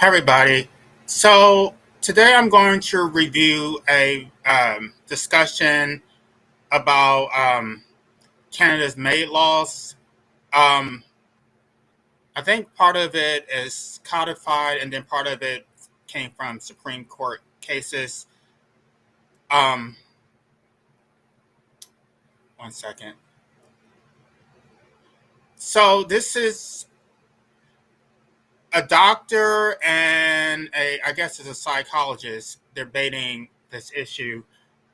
Hi, everybody. So today I'm going to review a discussion about Canada's MAID laws. Um, I think part of it is codified, and then part of it came from Supreme Court cases. Um, One second. So this is a doctor and I guess it's a psychologist debating this issue.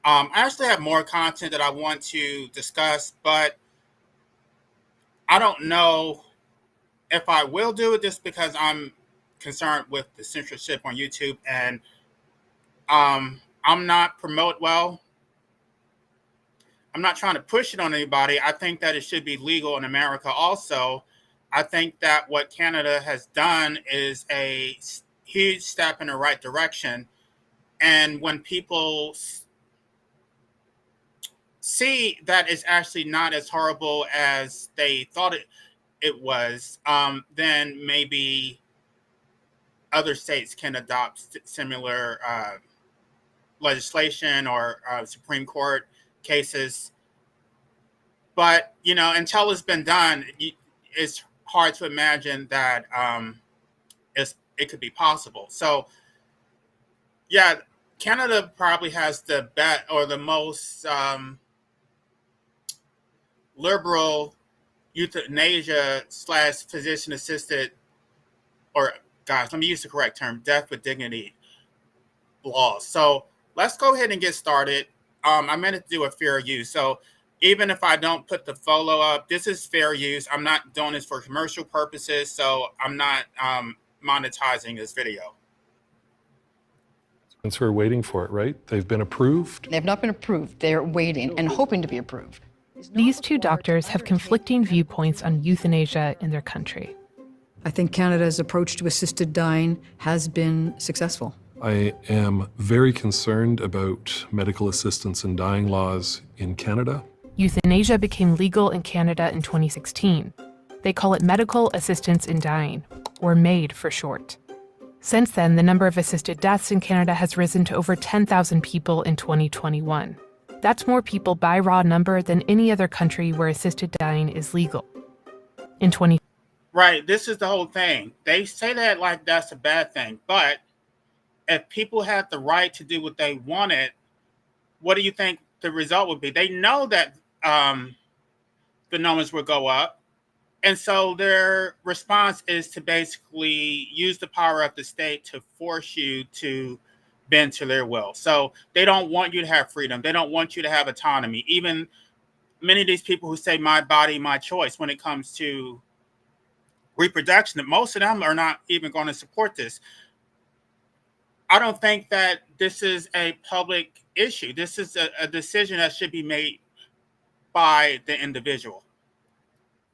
I actually have more content that I want to discuss, but I don't know if I will do it just because I'm concerned with the censorship on YouTube, and I'm not I'm not trying to push it on anybody. I think that it should be legal in America also. I think that what Canada has done is a huge step in the right direction. And when people see that it's actually not as horrible as they thought it was, then maybe other states can adopt similar legislation or Supreme Court cases. But, until it's been done, it's hard to imagine that it could be possible. So, yeah, Canada probably has the best or the most liberal euthanasia slash physician assisted, or guys, let me use the correct term, death with dignity laws. So let's go ahead and get started. I meant to do a fair use. So even if I don't put the follow up, this is fair use. I'm not doing this for commercial purposes, so I'm not monetizing this video. Since we're waiting for it, right? They've been approved? They've not been approved. They're waiting and hoping to be approved. These two doctors have conflicting viewpoints on euthanasia in their country. I think Canada's approach to assisted dying has been successful. I am very concerned about medical assistance in dying laws in Canada. Euthanasia became legal in Canada in 2016. They call it medical assistance in dying, or MAID for short. Since then, the number of assisted deaths in Canada has risen to over 10,000 people in 2021. That's more people by raw number than any other country where assisted dying is legal. In 20... Right, this is the whole thing. They say that like that's a bad thing, but if people had the right to do what they wanted, what do you think the result would be? They know that the numbers will go up. And so their response is to basically use the power of the state to force you to bend to their will. So they don't want you to have freedom. They don't want you to have autonomy. Even many of these people who say my body, my choice when it comes to reproduction, most of them are not even going to support this. I don't think that this is a public issue. This is a decision that should be made by the individual.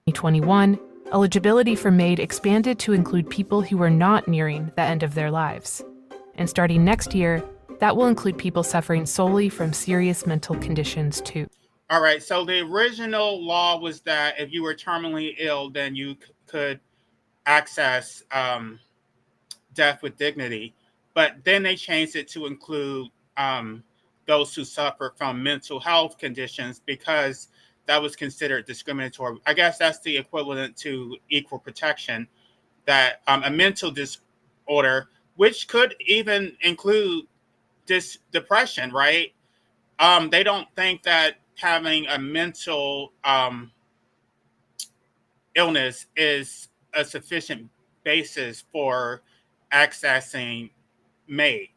2021, eligibility for MAID expanded to include people who were not nearing the end of their lives. And starting next year, that will include people suffering solely from serious mental conditions too. All right, so the original law was that if you were terminally ill, then you could access death with dignity. But then they changed it to include those who suffer from mental health conditions because that was considered discriminatory. I guess that's the equivalent to equal protection, that a mental disorder, which could even include depression, right? They don't think that having a mental illness is a sufficient basis for accessing MAID.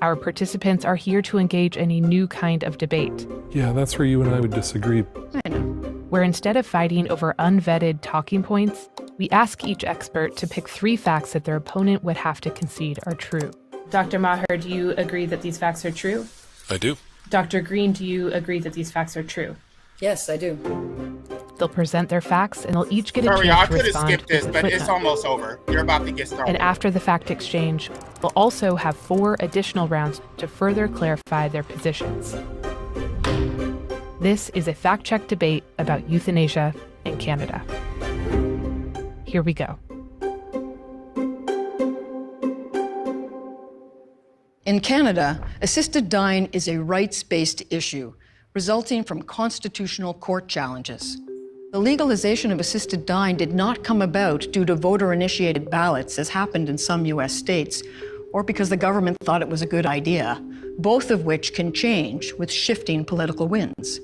Our participants are here to engage in a new kind of debate. Yeah, that's where you and I would disagree. I know. Where instead of fighting over unvetted talking points, we ask each expert to pick 3 facts that their opponent would have to concede are true. Dr. Maher, do you agree that these facts are true? I do. Dr. Green, do you agree that these facts are true? Yes, I do. They'll present their facts, and they'll each get a Sorry, I chance to could have respond skipped this, with a but it's footnote. almost over. You're about to get started. And after the fact exchange, we'll also have 4 additional rounds to further clarify their positions. This is a fact-check debate about euthanasia in Canada. Here we go. In Canada, assisted dying is a rights-based issue resulting from constitutional court challenges. The legalization of assisted dying did not come about due to voter-initiated ballots, as happened in some US states, or because the government thought it was a good idea, both of which can change with shifting political winds.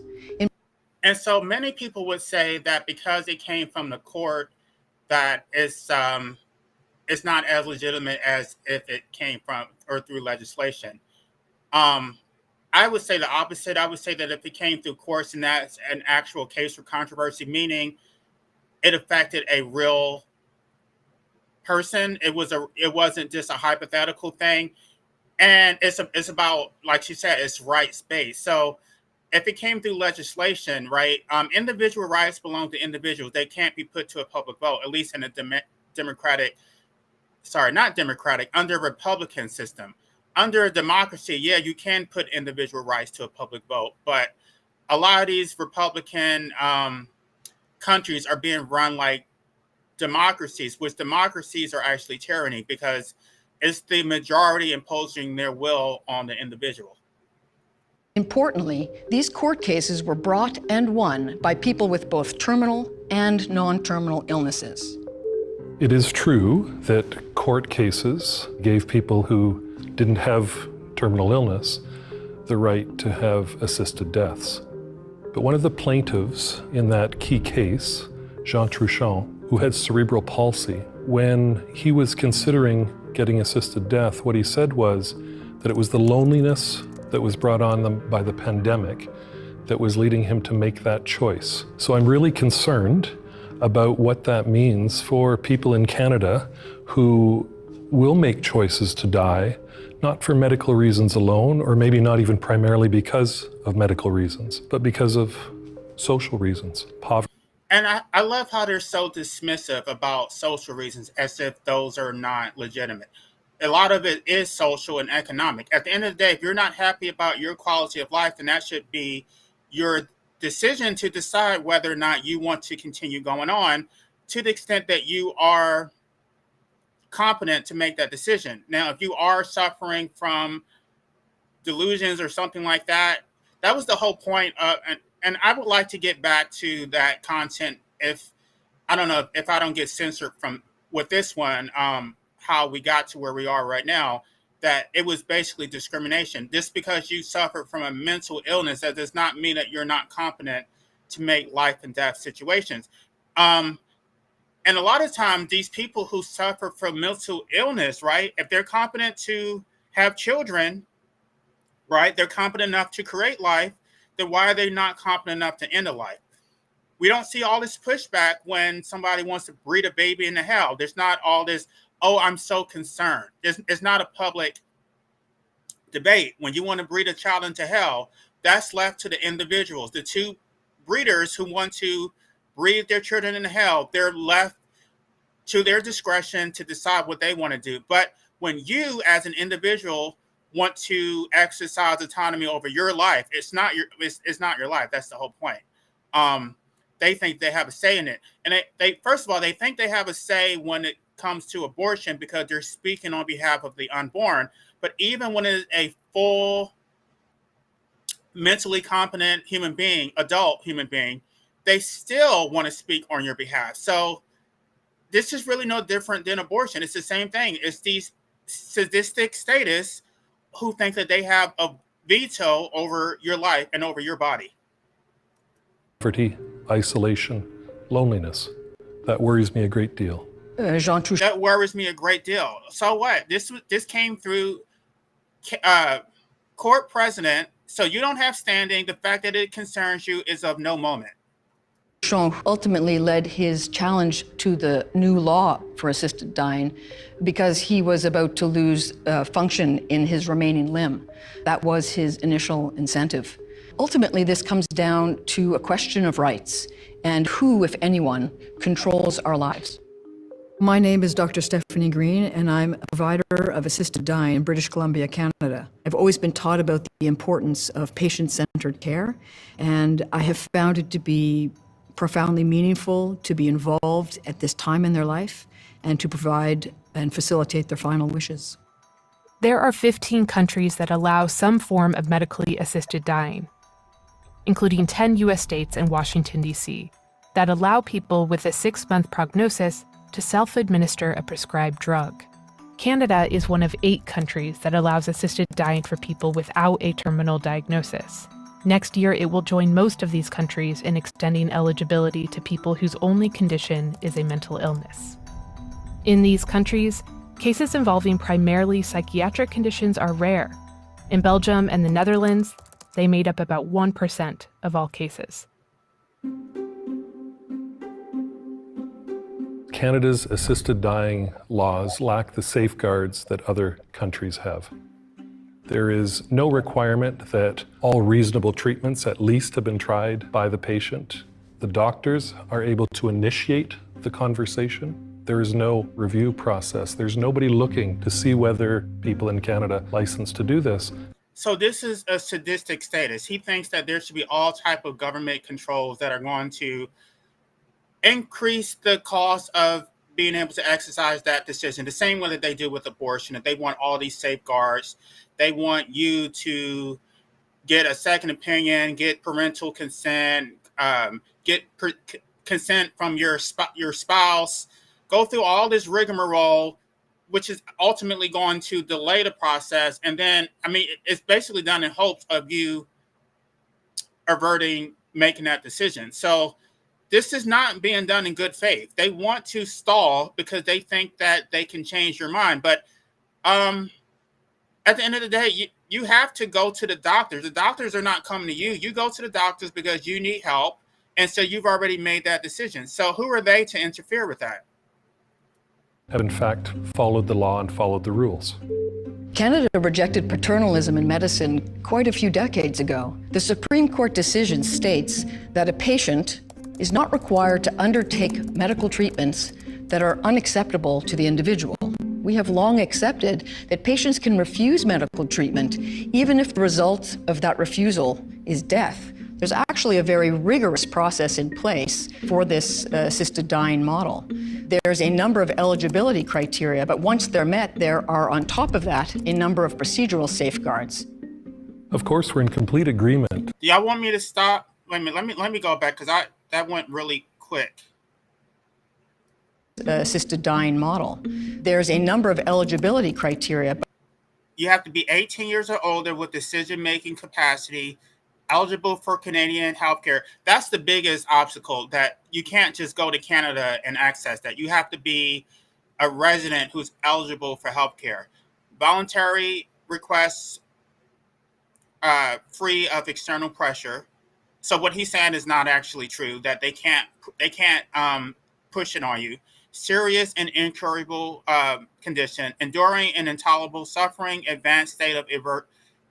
And so many people would say that because it came from the court, that it's not as legitimate as if it came from or through legislation. I would say the opposite. I would say that if it came through courts and that's an actual case for controversy, meaning it affected a real person, it wasn't just a hypothetical thing, and it's about, like she said, it's rights based. So if it came through legislation, right, individual rights belong to individuals. They can't be put to a public vote, at least in a under a Republican system. Under a democracy, yeah, you can put individual rights to a public vote, but a lot of these Republican countries are being run like democracies, which democracies are actually tyranny because it's the majority imposing their will on the individual. Importantly, these court cases were brought and won by people with both terminal and non-terminal illnesses. It is true that court cases gave people who didn't have terminal illness the right to have assisted deaths. But one of the plaintiffs in that key case, Jean Truchon, who had cerebral palsy, when he was considering getting assisted death, what he said was that it was the loneliness that was brought on them by the pandemic that was leading him to make that choice. So I'm really concerned about what that means for people in Canada who will make choices to die, not for medical reasons alone, or maybe not even primarily because of medical reasons, but because of social reasons, poverty. And I love how they're so dismissive about social reasons as if those are not legitimate. A lot of it is social and economic. At the end of the day, if you're not happy about your quality of life, then that should be your decision to decide whether or not you want to continue going on, to the extent that you are competent to make that decision. Now, if you are suffering from delusions or something like that, that was the whole point of, and I would like to get back to that content if I don't get censored from with this one, how we got to where we are right now, that it was basically discrimination. Just because you suffer from a mental illness, that does not mean that you're not competent to make life and death situations. And a lot of times these people who suffer from mental illness, right, if they're competent to have children, right, they're competent enough to create life, then why are they not competent enough to end a life? We don't see all this pushback when somebody wants to breed a baby into hell. There's not all this, oh, I'm so concerned. It's not a public debate. When you want to breed a child into hell, that's left to the individuals. The two breeders who want to breed their children into hell, they're left to their discretion to decide what they want to do. But when you, as an individual, want to exercise autonomy over your life, it's not your life. That's the whole point. They think they have a say in it, and they first of all, they think they have a say when it comes to abortion because they're speaking on behalf of the unborn. But even when it is a full, mentally competent human being, adult human being, they still want to speak on your behalf. So this is really no different than abortion. It's the same thing. It's these sadistic statists who think that they have a veto over your life and over your body. Poverty, isolation, loneliness. That worries me a great deal. That worries me a great deal. So what? This came through court precedent. So you don't have standing. The fact that it concerns you is of no moment. Jean ultimately led his challenge to the new law for assisted dying because he was about to lose function in his remaining limb. That was his initial incentive. Ultimately, this comes down to a question of rights and who, if anyone, controls our lives. My name is Dr. Stephanie Green, and I'm a provider of assisted dying in British Columbia, Canada. I've always been taught about the importance of patient-centered care, and I have found it to be profoundly meaningful to be involved at this time in their life and to provide and facilitate their final wishes. There are 15 countries that allow some form of medically assisted dying, including 10 U.S. states and Washington, D.C., that allow people with a 6-month prognosis to self-administer a prescribed drug. Canada is one of 8 countries that allows assisted dying for people without a terminal diagnosis. Next year, it will join most of these countries in extending eligibility to people whose only condition is a mental illness. In these countries, cases involving primarily psychiatric conditions are rare. In Belgium and the Netherlands, they made up about 1% of all cases. Canada's assisted dying laws lack the safeguards that other countries have. There is no requirement that all reasonable treatments at least have been tried by the patient. The doctors are able to initiate the conversation. There is no review process. There's nobody looking to see whether people in Canada licensed to do this. So this is a sadistic status. He thinks that there should be all type of government controls that are going to increase the cost of being able to exercise that decision, the same way that they do with abortion. If they want all these safeguards, they want you to get a second opinion, get parental consent, consent from your spouse, go through all this rigmarole, which is ultimately going to delay the process. And then, it's basically done in hopes of you averting making that decision. So this is not being done in good faith. They want to stall because they think that they can change your mind. But at the end of the day, you have to go to the doctors. The doctors are not coming to you. You go to the doctors because you need help. And so you've already made that decision. So who are they to interfere with that? Have in fact followed the law and followed the rules. Canada rejected paternalism in medicine quite a few decades ago. The Supreme Court decision states that a patient is not required to undertake medical treatments that are unacceptable to the individual. We have long accepted that patients can refuse medical treatment even if the result of that refusal is death. There's actually a very rigorous process in place for this assisted dying model. There's a number of eligibility criteria, but once they're met, there are on top of that a number of procedural safeguards. Of course, we're in complete agreement. Do y'all want me to stop? Wait a minute, let me go back because that went really quick. Assisted dying model. There's a number of eligibility criteria. You have to be 18 years or older with decision-making capacity, eligible for Canadian healthcare. That's the biggest obstacle, that you can't just go to Canada and access that. You have to be a resident who's eligible for healthcare. Voluntary requests, free of external pressure. So what he's saying is not actually true, that they can't push it on you. Serious and incurable condition, enduring and intolerable suffering, advanced state of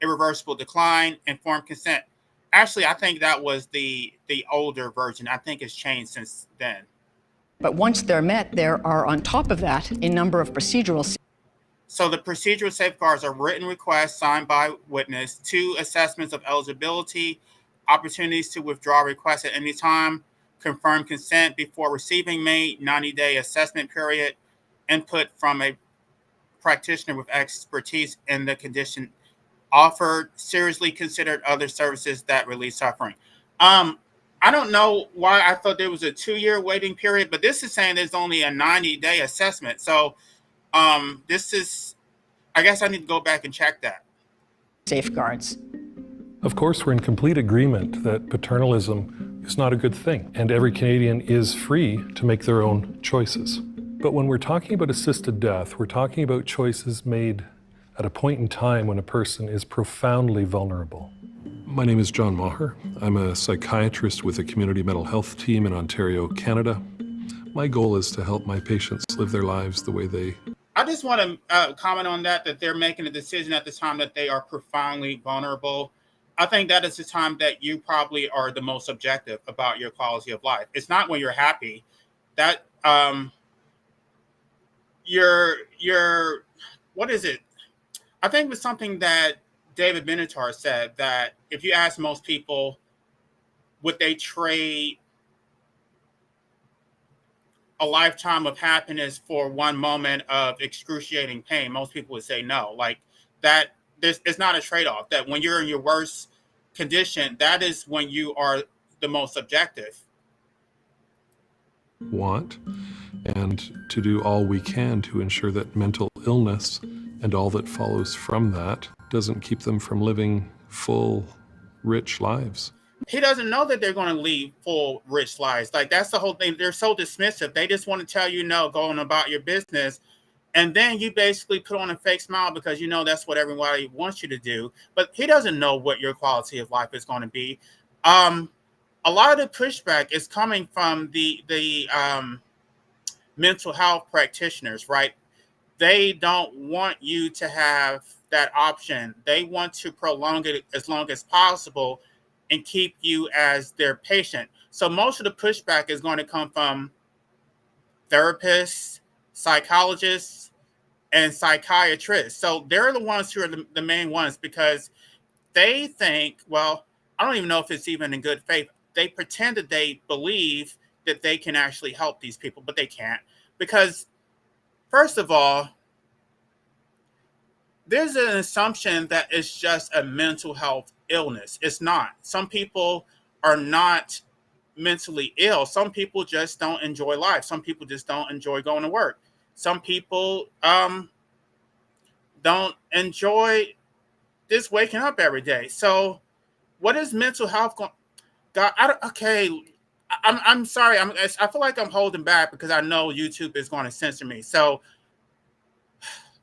irreversible decline, informed consent. Actually, I think that was the older version. I think it's changed since then. But once they're met, there are on top of that a number of procedural. So the procedural safeguards are written requests signed by witness, 2 assessments of eligibility, opportunities to withdraw requests at any time, confirm consent before receiving MAID, 90-day assessment period, input from a practitioner with expertise in the condition offered, seriously considered other services that release suffering. I don't know why I thought there was a 2-year waiting period, but this is saying there's only a 90-day assessment. So this is, I guess I need to go back and check that. Safeguards. Of course, we're in complete agreement that paternalism is not a good thing, and every Canadian is free to make their own choices. But when we're talking about assisted death, we're talking about choices made at a point in time when a person is profoundly vulnerable. My name is John Maher. I'm a psychiatrist with a community mental health team in Ontario, Canada. My goal is to help my patients live their lives the way they... I just want to comment on that they're making a decision at the time that they are profoundly vulnerable. I think that is the time that you probably are the most objective about your quality of life. It's not when you're happy. That you're what is it? I think it was something that David Benatar said, that if you ask most people, would they trade a a lifetime of happiness for one moment of excruciating pain? Most people would say no. Like that, it's not a trade-off. That when you're in your worst condition, that is when you are the most subjective. Want, and to do all we can to ensure that mental illness and all that follows from that doesn't keep them from living full, rich lives. He doesn't know that they're going to lead full, rich lives. Like that's the whole thing. They're so dismissive. They just want to tell you no, go on about your business. And then you basically put on a fake smile because you know that's what everybody wants you to do. But he doesn't know what your quality of life is going to be. A lot of the pushback is coming from the mental health practitioners, right? They don't want you to have that option. They want to prolong it as long as possible and keep you as their patient. So most of the pushback is going to come from therapists, psychologists, and psychiatrists. So they're the ones who are the main ones because they think, well, I don't even know if it's even in good faith. They pretend that they believe that they can actually help these people, but they can't. Because, first of all, there's an assumption that it's just a mental health illness. It's not. Some people are not mentally ill. Some people just don't enjoy life. Some people just don't enjoy going to work. Some people don't enjoy just waking up every day. So what is mental health going? God, I'm sorry. I feel like I'm holding back because I know YouTube is going to censor me. So,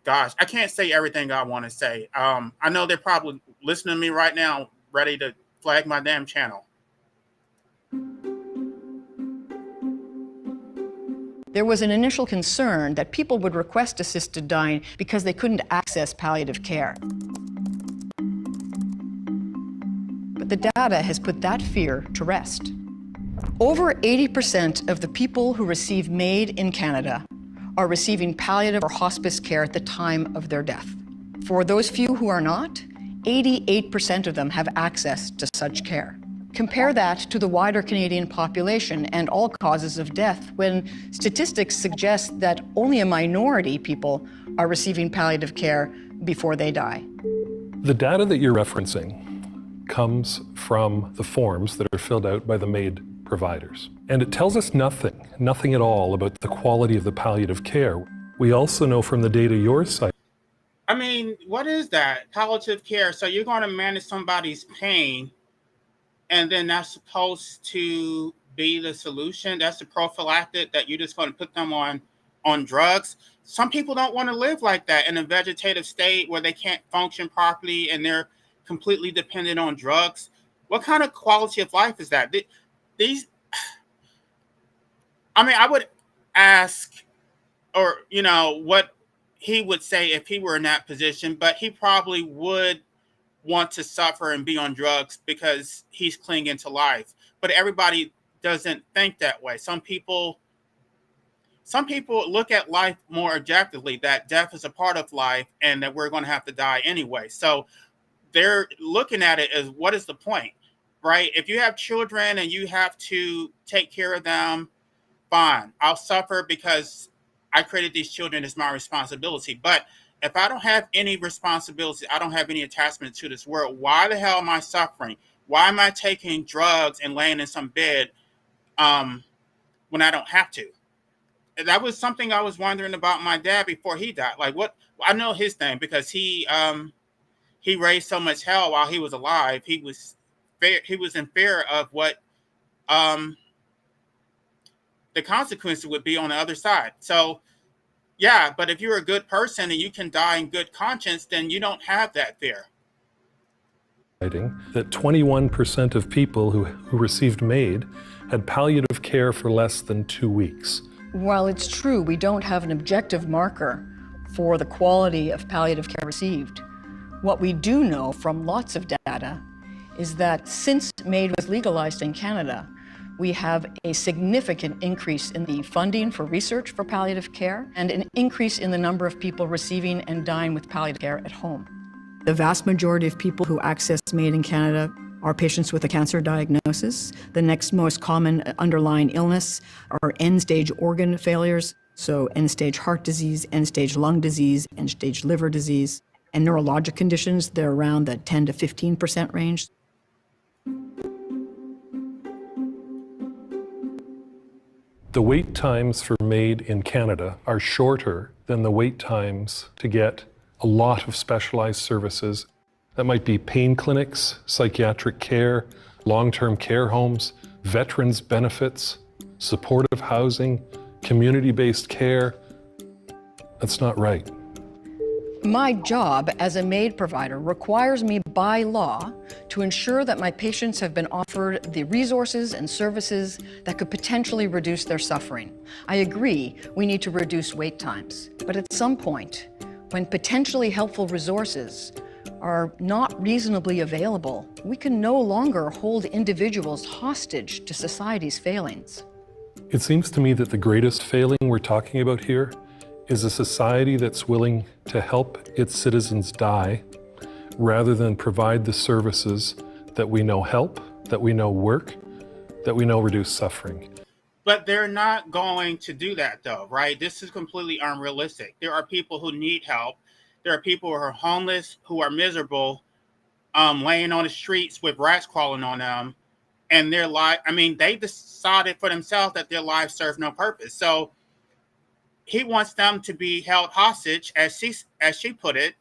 gosh, I can't say everything I want to say. I know they're probably listening to me right now, ready to flag my damn channel. There was an initial concern that people would request assisted dying because they couldn't access palliative care. But the data has put that fear to rest. Over 80% of the people who receive MAID in Canada are receiving palliative or hospice care at the time of their death. For those few who are not, 88% of them have access to such care. Compare that to the wider Canadian population and all causes of death, when statistics suggest that only a minority people are receiving palliative care before they die. The data that you're referencing comes from the forms that are filled out by the MAID providers. And it tells us nothing at all about the quality of the palliative care. We also know from the data you're citing. I mean, what is that? Palliative care. So you're going to manage somebody's pain, and then that's supposed to be the solution. That's the prophylactic, that you're just going to put them on drugs. Some people don't want to live like that in a vegetative state where they can't function properly and they're completely dependent on drugs. What kind of quality of life is that? I would ask, or, what he would say if he were in that position, but he probably would want to suffer and be on drugs because he's clinging to life. But everybody doesn't think that way. Some people look at life more objectively, that death is a part of life and that we're going to have to die anyway. So they're looking at it as, what is the point, right? If you have children and you have to take care of them, fine, I'll suffer because I created these children, as my responsibility. But if I don't have any responsibility, I don't have any attachment to this world, why the hell am I suffering? Why am I taking drugs and laying in some bed when I don't have to? And that was something I was wondering about my dad before he died. Like, what? I know his thing because he raised so much hell while he was alive. He was in fear of what the consequences would be on the other side. So, yeah, but if you're a good person and you can die in good conscience, then you don't have that fear. That 21% of people who received MAID had palliative care for less than 2 weeks. While it's true we don't have an objective marker for the quality of palliative care received, what we do know from lots of data is that since MAID was legalized in Canada, we have a significant increase in the funding for research for palliative care and an increase in the number of people receiving and dying with palliative care at home. The vast majority of people who access MAID in Canada are patients with a cancer diagnosis. The next most common underlying illness are end-stage organ failures, so end-stage heart disease, end-stage lung disease, end-stage liver disease, and neurologic conditions. They're around the 10 to 15% range. The wait times for MAID in Canada are shorter than the wait times to get a lot of specialized services. That might be pain clinics, psychiatric care, long-term care homes, veterans benefits, supportive housing, community-based care. That's not right. My job as a MAID provider requires me by law to ensure that my patients have been offered the resources and services that could potentially reduce their suffering. I agree we need to reduce wait times, but at some point, when potentially helpful resources are not reasonably available, we can no longer hold individuals hostage to society's failings. It seems to me that the greatest failing we're talking about here is a society that's willing to help its citizens die rather than provide the services that we know help, that we know work, that we know reduce suffering. But they're not going to do that, though, right? This is completely unrealistic. There are people who need help. There are people who are homeless, who are miserable, laying on the streets with rats crawling on them. And their life, they decided for themselves that their lives serve no purpose. So he wants them to be held hostage, as she put it,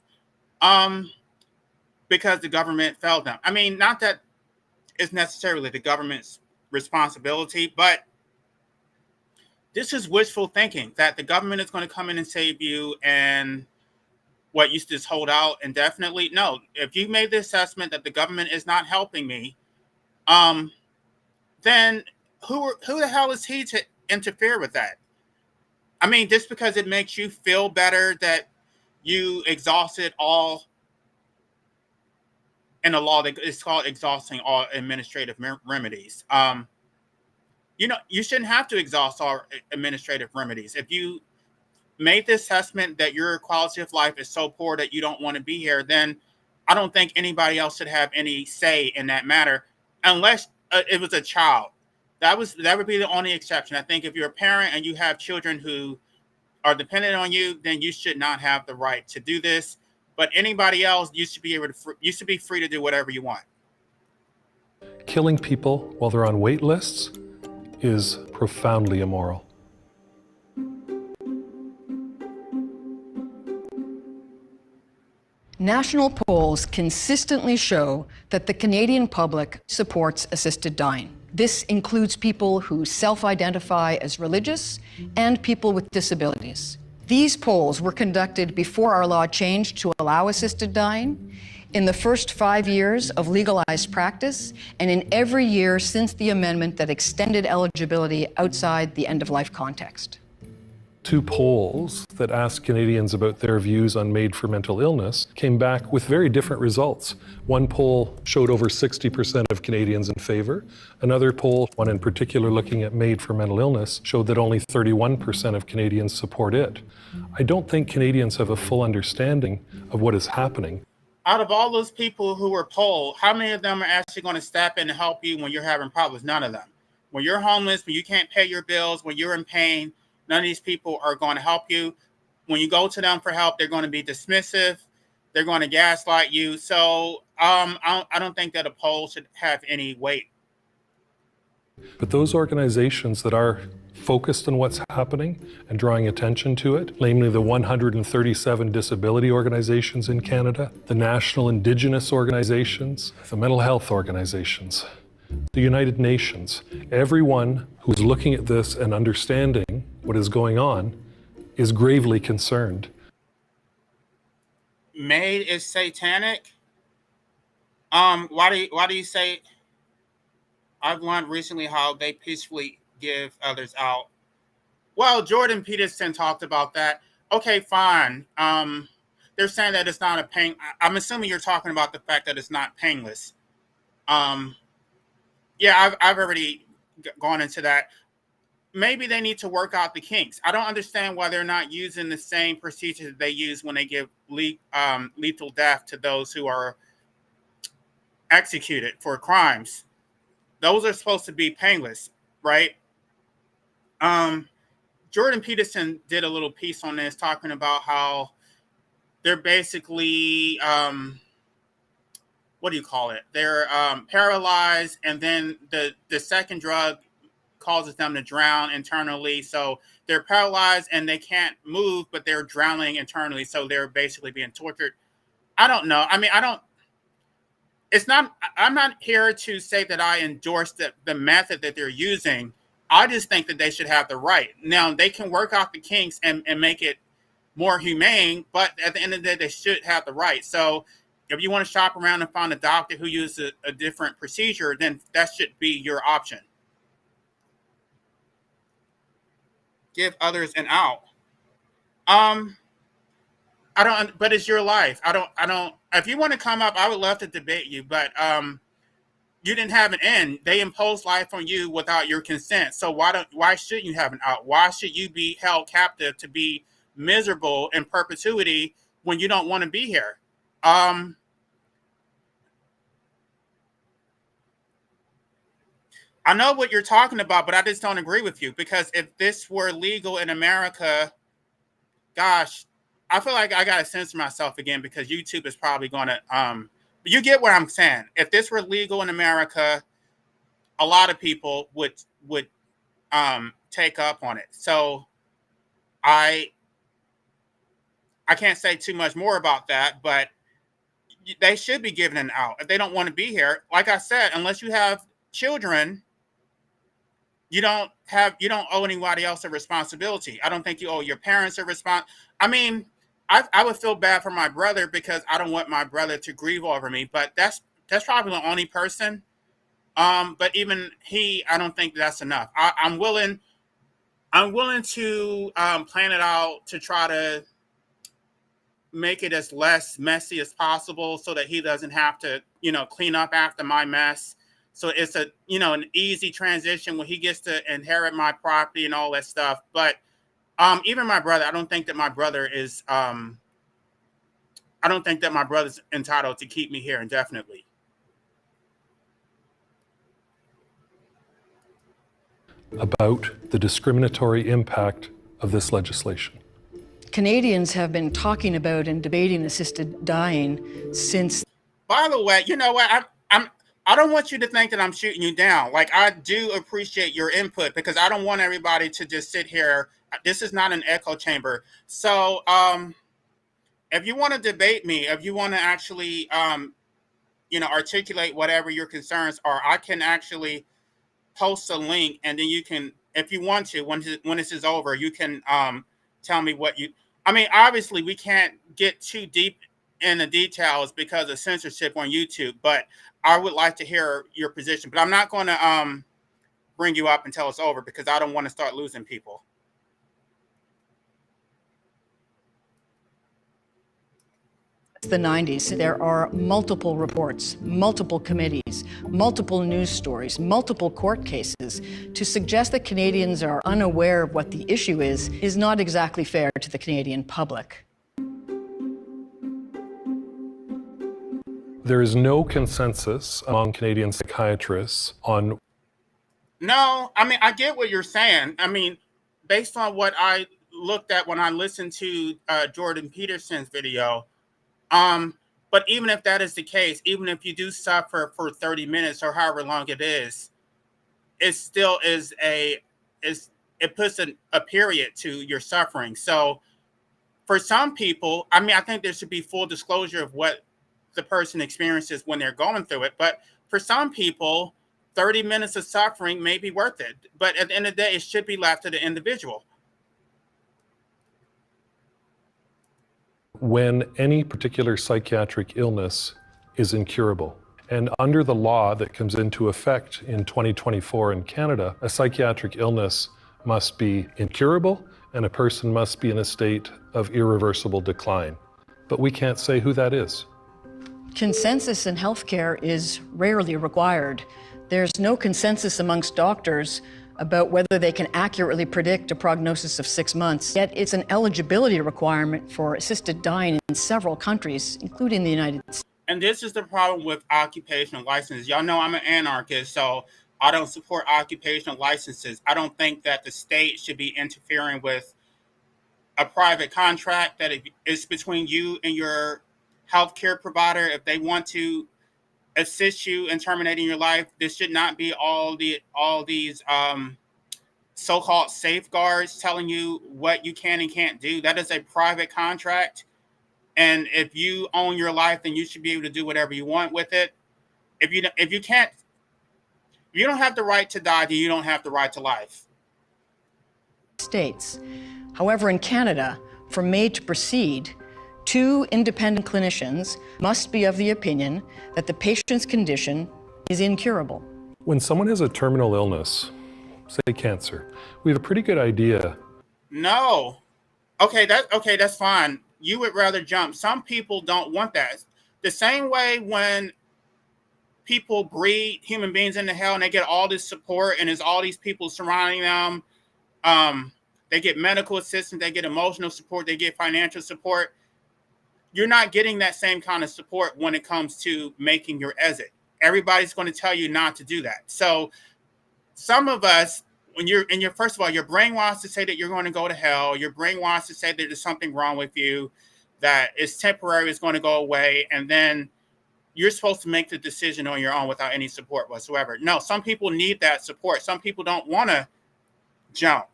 because the government failed them. Not that it's necessarily the government's responsibility, but this is wishful thinking that the government is going to come in and save you and what used to just hold out indefinitely. No, if you made the assessment that the government is not helping me, then who the hell is he to interfere with that? Just because it makes you feel better that you exhausted all in a law that is called exhausting all administrative remedies. You shouldn't have to exhaust all administrative remedies. If you made the assessment that your quality of life is so poor that you don't want to be here, then I don't think anybody else should have any say in that matter, unless it was a child. That would be the only exception. I think if you're a parent and you have children who are dependent on you, then you should not have the right to do this. But anybody else, you should be free to do whatever you want. Killing people while they're on wait lists is profoundly immoral. National polls consistently show that the Canadian public supports assisted dying. This includes people who self-identify as religious and people with disabilities. These polls were conducted before our law changed to allow assisted dying, in the first 5 years of legalized practice, and in every year since the amendment that extended eligibility outside the end-of-life context. 2 polls that asked Canadians about their views on MAID for mental illness came back with very different results. One poll showed over 60% of Canadians in favor. Another poll, one in particular looking at MAID for mental illness, showed that only 31% of Canadians support it. I don't think Canadians have a full understanding of what is happening. Out of all those people who were polled, how many of them are actually going to step in and help you when you're having problems? None of them. When you're homeless, when you can't pay your bills, when you're in pain, none of these people are going to help you. When you go to them for help, they're going to be dismissive. They're going to gaslight you. So I don't think that a poll should have any weight. But those organizations that are focused on what's happening and drawing attention to it, namely the 137 disability organizations in Canada, the national Indigenous organizations, the mental health organizations, the United Nations, everyone who's looking at this and understanding what is going on is gravely concerned. MAID is satanic. Why do you say? I've learned recently how they peacefully give others out. Well, Jordan Peterson talked about that. Okay, fine. They're saying that it's not a pain. I'm assuming you're talking about the fact that it's not painless. Yeah, I've already gone into that. Maybe they need to work out the kinks. I don't understand why they're not using the same procedures that they use when they give lethal death to those who are executed for crimes, those are supposed to be painless, right? Jordan Peterson did a little piece on this talking about how they're basically, what do you call it? They're paralyzed, and then the second drug causes them to drown internally. So they're paralyzed and they can't move, but they're drowning internally. So they're basically being tortured. I don't know. I mean, I'm not here to say that I endorse the method that they're using. I just think that they should have the right. Now, they can work out the kinks and make it more humane, but at the end of the day, they should have the right. So if you want to shop around and find a doctor who uses a different procedure, then that should be your option. Give others an out. I don't, but it's your life. I don't, if you want to come up, I would love to debate you, but you didn't have an end. They imposed life on you without your consent. So why shouldn't you have an out? Why should you be held captive to be miserable in perpetuity when you don't want to be here? I know what you're talking about, but I just don't agree with you, because if this were legal in America, gosh, I feel like I got to censor myself again, because YouTube is probably going to, but you get what I'm saying. If this were legal in America, a lot of people would take up on it. So I can't say too much more about that, but they should be given an out if they don't want to be here. Like I said, unless you have children, you don't owe anybody else a responsibility. I don't think you owe your parents a response. I mean, I would feel bad for my brother, because I don't want my brother to grieve over me, but that's probably the only person. But even I don't think that's enough. I'm willing to plan it out to try to make it as less messy as possible, so that he doesn't have to, clean up after my mess. So it's an easy transition when he gets to inherit my property and all that stuff. But even my brother, I don't think that my brother is, I don't think that my brother's entitled to keep me here indefinitely. About the discriminatory impact of this legislation. Canadians have been talking about and debating assisted dying since. By the way, you know what? I don't want you to think that I'm shooting you down. Like, I do appreciate your input, because I don't want everybody to just sit here. This is not an echo chamber. So if you want to debate me, if you want to actually, articulate whatever your concerns are, I can actually post a link, and then you can, if you want to, when this is over, you can tell me what you, I mean, obviously we can't get too deep in the details because of censorship on YouTube, but I would like to hear your position. But I'm not going to bring you up until it's over, because I don't want to start losing people. The 90s, there are multiple reports, multiple committees, multiple news stories, multiple court cases. To suggest that Canadians are unaware of what the issue is not exactly fair to the Canadian public. There is no consensus among Canadian psychiatrists on. No, I mean, I get what you're saying. I mean, based on what I looked at when I listened to Jordan Peterson's video, but even if that is the case, even if you do suffer for 30 minutes or however long it is, it still is it puts a period to your suffering. So for some people, I mean, I think there should be full disclosure of what the person experiences when they're going through it. But for some people, 30 minutes of suffering may be worth it. But at the end of the day, it should be left to the individual. When any particular psychiatric illness is incurable. And under the law that comes into effect in 2024 in Canada, a psychiatric illness must be incurable and a person must be in a state of irreversible decline. But we can't say who that is. Consensus in healthcare is rarely required. There's no consensus amongst doctors about whether they can accurately predict a prognosis of 6 months. Yet it's an eligibility requirement for assisted dying in several countries, including the United States. And this is the problem with occupational licenses. Y'all know I'm an anarchist, so I don't support occupational licenses. I don't think that the state should be interfering with a private contract that is between you and your healthcare provider. If they want to assist you in terminating your life, this should not be all these so-called safeguards telling you what you can and can't do. That is a private contract. And if you own your life, then you should be able to do whatever you want with it. If you can't, if you don't have the right to die, then you don't have the right to life. States. However, in Canada, for MAID to proceed, 2 independent clinicians must be of the opinion that the patient's condition is incurable. When someone has a terminal illness, say cancer, we have a pretty good idea. No. Okay, that's fine. You would rather jump. Some people don't want that. The same way when people breed human beings into hell and they get all this support and there's all these people surrounding them, they get medical assistance, they get emotional support, they get financial support. You're not getting that same kind of support when it comes to making your exit. Everybody's going to tell you not to do that. So some of us, when you're in your, first of all, your brain wants to say that you're going to go to hell. Your brain wants to say that there's something wrong with you, that it's temporary, it's going to go away. And then you're supposed to make the decision on your own without any support whatsoever. No, some people need that support. Some people don't want to jump.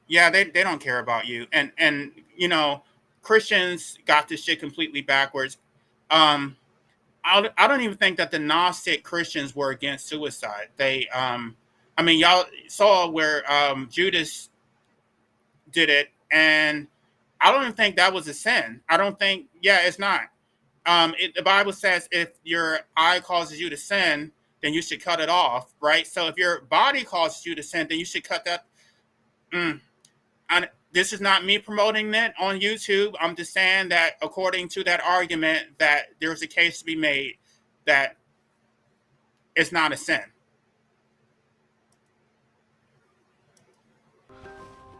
Yeah, they don't care about you. And you know, Christians got this shit completely backwards. I don't even think that the Gnostic Christians were against suicide. They, I mean, y'all saw where Judas did it, and I don't even think that was a sin. I don't think, yeah, it's not. The Bible says if your eye causes you to sin, then you should cut it off, right? So if your body causes you to sin, then you should cut that. And this is not me promoting that on YouTube. I'm just saying that according to that argument, that there's a case to be made that it's not a sin.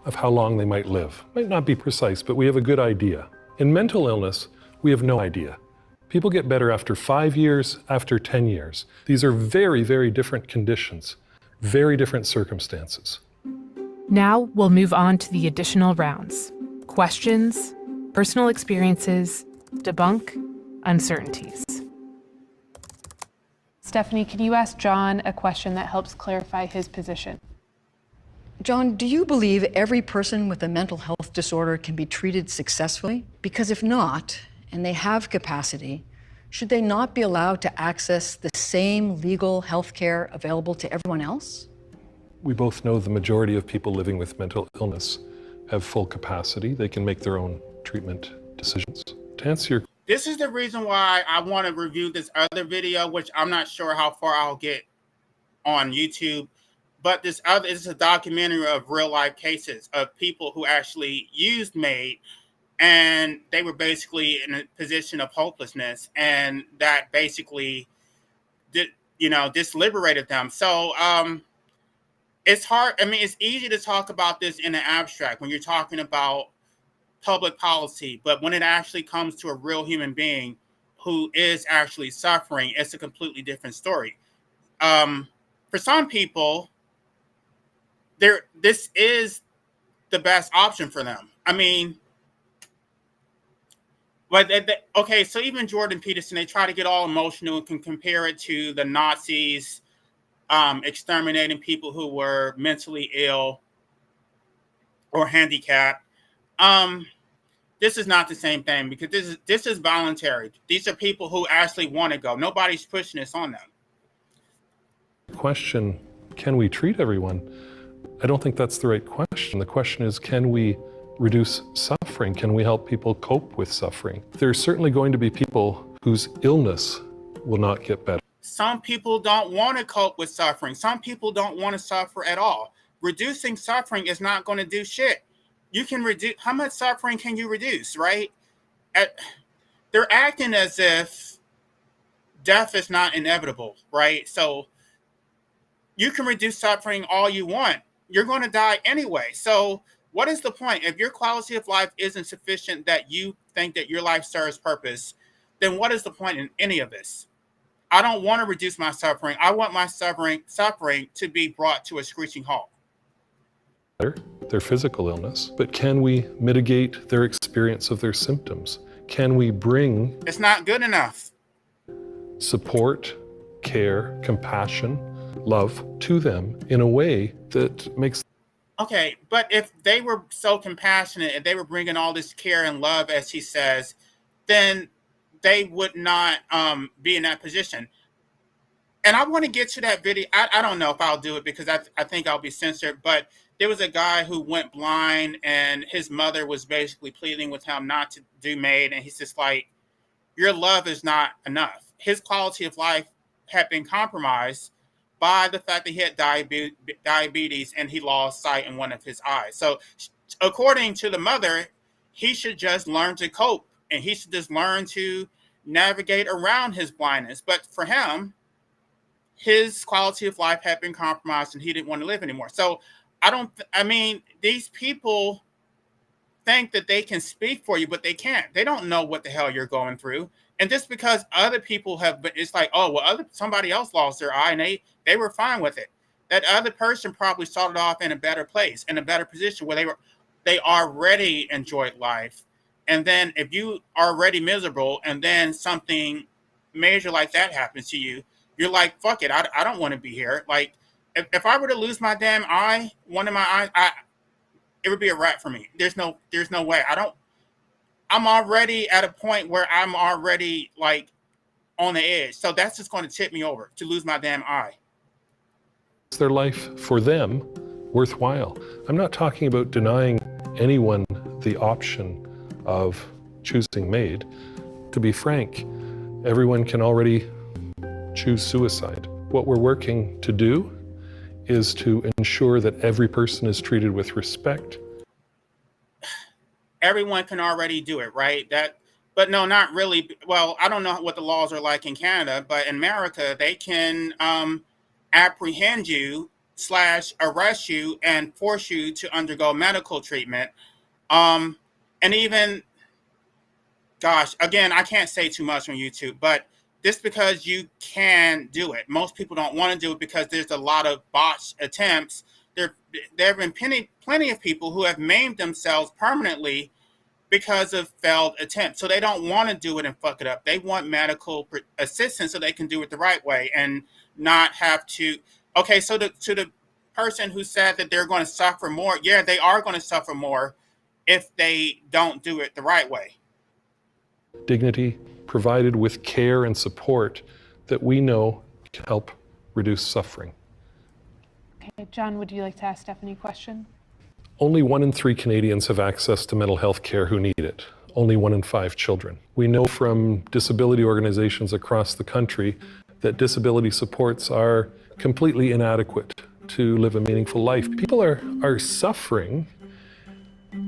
Of how long they might live. Might not be precise, but we have a good idea. In mental illness, we have no idea. People get better after 5 years, after 10 years. These are very, very different conditions, very different circumstances. Now we'll move on to the additional rounds. Questions, personal experiences, debunk, uncertainties. Stephanie, could you ask John a question that helps clarify his position? John, do you believe every person with a mental health disorder can be treated successfully? Because if not, and they have capacity, should they not be allowed to access the same legal health care available to everyone else? We both know the majority of people living with mental illness have full capacity. They can make their own treatment decisions. To answer your This is the reason why I want to review this other video, which I'm not sure how far I'll get on YouTube. But this is a documentary of real life cases of people who actually used MAID, and they were basically in a position of hopelessness, and that basically did, this liberated them. So it's hard. I mean, it's easy to talk about this in the abstract when you're talking about public policy, but when it actually comes to a real human being who is actually suffering, it's a completely different story. For some people, this is the best option for them. I mean, but okay, so even Jordan Peterson, they try to get all emotional and can compare it to the Nazis exterminating people who were mentally ill or handicapped. This is not the same thing, because this is voluntary. These are people who actually want to go. Nobody's pushing this on them. question, can we treat everyone? I don't think that's the right question. The question is, can we reduce suffering? Can we help people cope with suffering? There's certainly going to be people whose illness will not get better. Some people don't want to cope with suffering. Some people don't want to suffer at all. Reducing suffering is not going to do shit. You can reduce, how much suffering can you reduce, right? They're acting as if death is not inevitable, right? So you can reduce suffering all you want. You're going to die anyway. So What is the point? If your quality of life isn't sufficient that you think that your life serves purpose, then what is the point in any of this? I don't want to reduce my suffering. I want my suffering to be brought to a screeching halt. Their physical illness, but can we mitigate their experience of their symptoms? Can we bring It's not good enough. support, care, compassion, love to them in a way that makes Okay, but if they were so compassionate and they were bringing all this care and love, as he says, then they would not be in that position. And I want to get to that video. I don't know if I'll do it because I think I'll be censored. But there was a guy who went blind, and his mother was basically pleading with him not to do MAID. And he's just like, your love is not enough. His quality of life had been compromised by the fact that he had diabetes and he lost sight in one of his eyes. So, according to the mother, he should just learn to cope and he should just learn to navigate around his blindness. But for him, his quality of life had been compromised and he didn't want to live anymore. So, I mean, these people think that they can speak for you, but they can't. They don't know what the hell you're going through. And just because other people have been, it's like, oh, well, somebody else lost their eye and they were fine with it. That other person probably started off in a better place, in a better position where they already enjoyed life. And then if you are already miserable and then something major like that happens to you, you're like, fuck it, I don't want to be here. Like, if I were to lose my damn eye, one of my eyes, it would be a wrap for me. There's no way. I'm already at a point where I'm already like on the edge. So that's just going to tip me over to lose my damn eye. their life for them worthwhile. I'm not talking about denying anyone the option of choosing MAID. To be frank, everyone can already choose suicide. What we're working to do is to ensure that every person is treated with respect. Everyone can already do it, right? But no, not really. Well, I don't know what the laws are like in Canada, but in America, they can apprehend you / arrest you and force you to undergo medical treatment. And even, gosh, again, I can't say too much on YouTube, but just because you can do it, most people don't want to do it because there's a lot of botched attempts. There have been plenty of people who have maimed themselves permanently because of failed attempts. So they don't want to do it and fuck it up. They want medical assistance so they can do it the right way and not have to. Okay, so to the person who said that they're going to suffer more, yeah, they are going to suffer more if they don't do it the right way. Dignity provided with care and support that we know can help reduce suffering. Okay, John, would you like to ask Stephanie a question? Only 1 in 3 Canadians have access to mental health care who need it. Only 1 in 5 children. We know from disability organizations across the country that disability supports are completely inadequate to live a meaningful life. People are suffering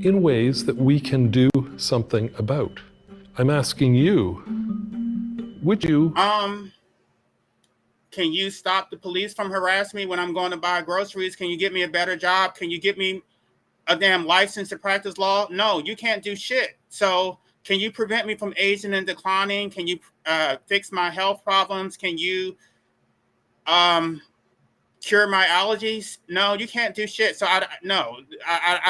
in ways that we can do something about. I'm asking you, would you... Can you stop the police from harassing me when I'm going to buy groceries? Can you get me a better job? Can you get me a damn license to practice law? No, you can't do shit. So can you prevent me from aging and declining? Can you fix my health problems? Can you cure my allergies? No, you can't do shit. So I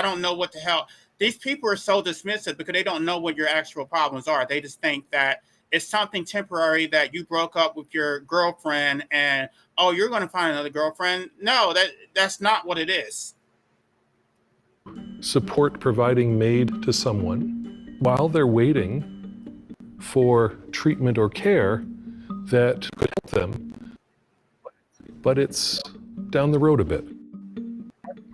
don't know what the hell. These people are so dismissive because they don't know what your actual problems are. They just think that it's something temporary, that you broke up with your girlfriend and, oh, you're going to find another girlfriend. No, that's not what it is. Support providing MAID to someone while they're waiting for treatment or care that could help them, but it's down the road a bit.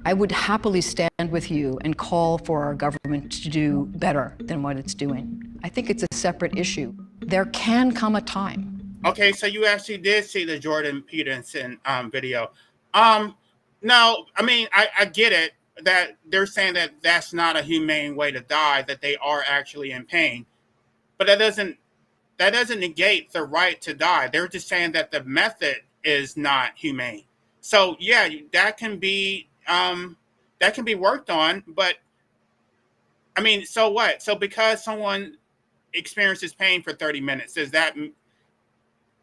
I would happily stand with you and call for our government to do better than what it's doing. I think it's a separate issue. There can come a time. Okay, so you actually did see the Jordan Peterson video. No, I mean, I get it that they're saying that that's not a humane way to die, that they are actually in pain. But that doesn't negate the right to die. They're just saying that the method is not humane. So yeah, that can be worked on, but I mean, so what? So because someone experiences pain for 30 minutes, does that,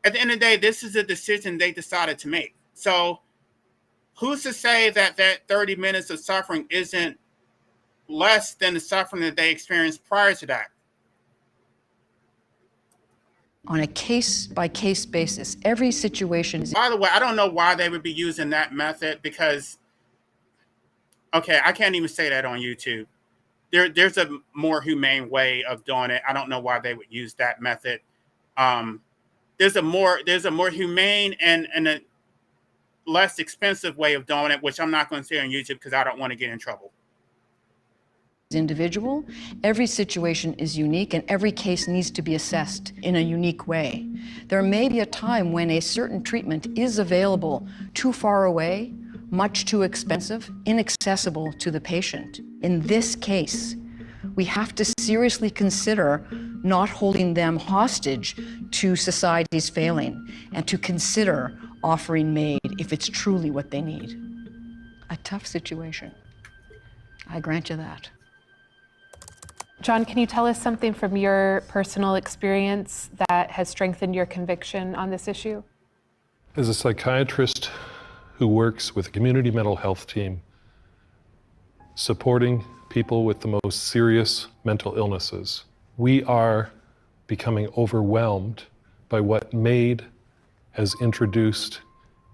at the end of the day, this is a decision they decided to make. So who's to say that that 30 minutes of suffering isn't less than the suffering that they experienced prior to that? On a case-by-case basis, every situation is... By the way, I don't know why they would be using that method because, okay, I can't even say that on YouTube. There's a more humane way of doing it. I don't know why they would use that method. There's a more humane and a less expensive way of doing it, which I'm not going to say on YouTube because I don't want to get in trouble. Individual. Every situation is unique and every case needs to be assessed in a unique way. There may be a time when a certain treatment is available too far away, much too expensive, inaccessible to the patient. In this case, we have to seriously consider not holding them hostage to society's failing and to consider offering MAID if it's truly what they need. A tough situation. I grant you that. John, can you tell us something from your personal experience that has strengthened your conviction on this issue? As a psychiatrist who works with a community mental health team, supporting people with the most serious mental illnesses, we are becoming overwhelmed by what MAID has introduced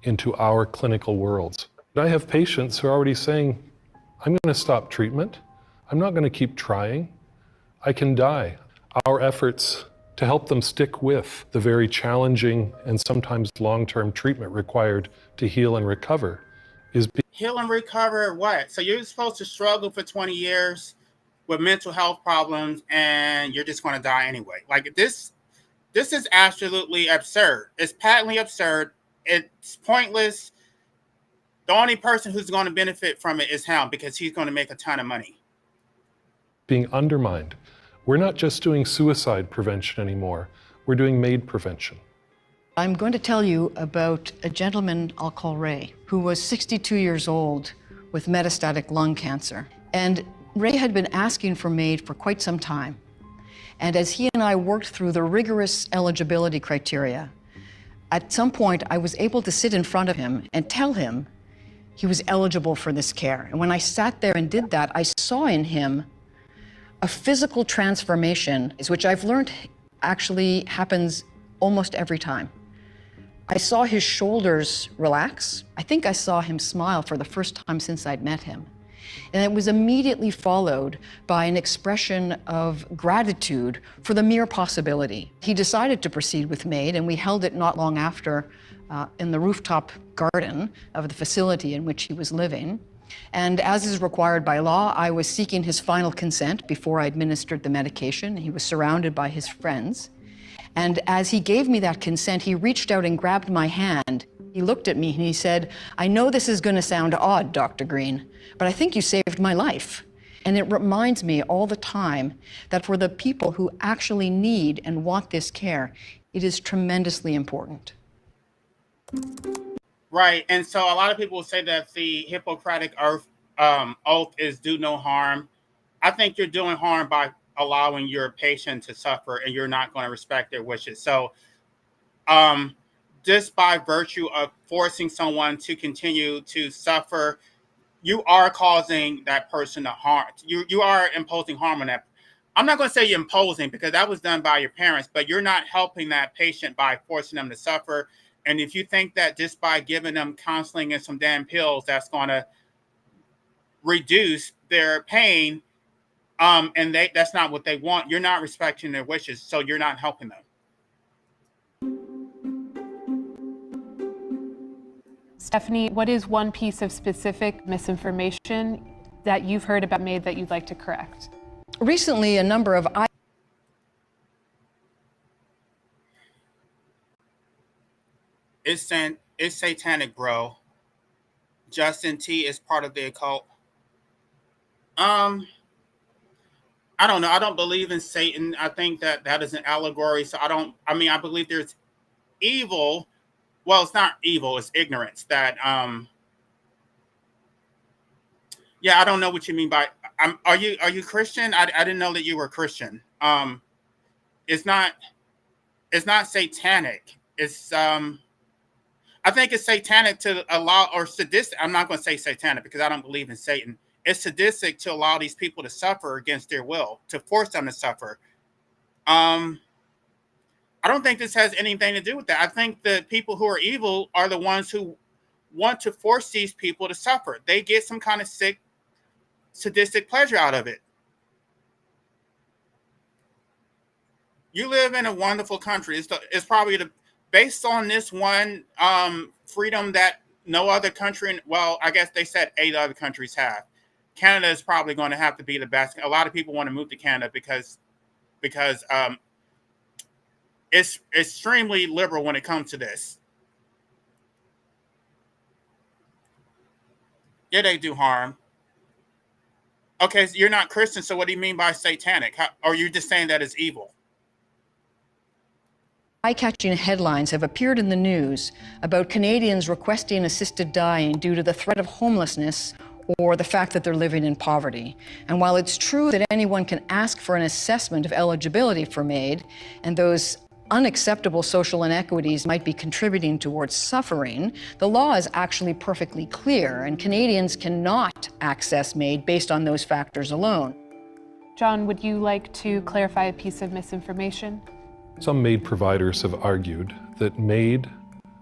into our clinical worlds. I have patients who are already saying, I'm going to stop treatment. I'm not going to keep trying. I can die. Our efforts to help them stick with the very challenging and sometimes long-term treatment required to heal and recover is heal and recover what? So you're supposed to struggle for 20 years with mental health problems and you're just going to die anyway. Like this is absolutely absurd. It's patently absurd. It's pointless. The only person who's going to benefit from it is him because he's going to make a ton of money. being undermined. We're not just doing suicide prevention anymore. We're doing MAID prevention. I'm going to tell you about a gentleman I'll call Ray, who was 62 years old with metastatic lung cancer. And Ray had been asking for MAID for quite some time. And as he and I worked through the rigorous eligibility criteria, at some point I was able to sit in front of him and tell him he was eligible for this care. And when I sat there and did that, I saw in him a physical transformation, which I've learned actually happens almost every time. I saw his shoulders relax. I think I saw him smile for the first time since I'd met him. And it was immediately followed by an expression of gratitude for the mere possibility. He decided to proceed with MAID, and we held it not long after in the rooftop garden of the facility in which he was living. And as is required by law, I was seeking his final consent before I administered the medication. He was surrounded by his friends. And as he gave me that consent, he reached out and grabbed my hand. He looked at me and he said, "I know this is going to sound odd, Dr. Green, but I think you saved my life." And it reminds me all the time that for the people who actually need and want this care, it is tremendously important. Right. And so a lot of people say that the Hippocratic oath is do no harm. I think you're doing harm by allowing your patient to suffer and you're not going to respect their wishes. So just by virtue of forcing someone to continue to suffer, you are causing that person to harm. You are imposing harm on that. I'm not going to say you're imposing because that was done by your parents, but you're not helping that patient by forcing them to suffer. And if you think that just by giving them counseling and some damn pills, that's going to reduce their pain, and that's not what they want, you're not respecting their wishes, so you're not helping them. Stephanie, what is one piece of specific misinformation that you've heard about MAID that you'd like to correct? Recently, a number of It's satanic, bro. Justin T is part of the occult. I don't know. I don't believe in Satan. I think that is an allegory. So I believe there's evil. Well, it's not evil, it's ignorance that Yeah, I don't know what you mean by. Are you Christian? I didn't know that you were Christian. It's not it's not satanic. I think it's satanic to allow, or sadistic. I'm not going to say satanic because I don't believe in Satan. It's sadistic to allow these people to suffer against their will, to force them to suffer. Um, I don't think this has anything to do with that. I think the people who are evil are the ones who want to force these people to suffer. They get some kind of sick, sadistic pleasure out of it. You live in a wonderful country. It's probably based on this one freedom that no other country. Well, I guess they said 8 other countries have. Canada is probably going to have to be the best. A lot of people want to move to Canada because it's extremely liberal when it comes to this. Yeah, they do harm. Okay, so you're not Christian, so what do you mean by satanic? Or are you just saying that it's evil? Eye-catching headlines have appeared in the news about Canadians requesting assisted dying due to the threat of homelessness or the fact that they're living in poverty. And while it's true that anyone can ask for an assessment of eligibility for MAID, and those unacceptable social inequities might be contributing towards suffering, the law is actually perfectly clear, and Canadians cannot access MAID based on those factors alone. John, would you like to clarify a piece of misinformation? Some MAID providers have argued that MAID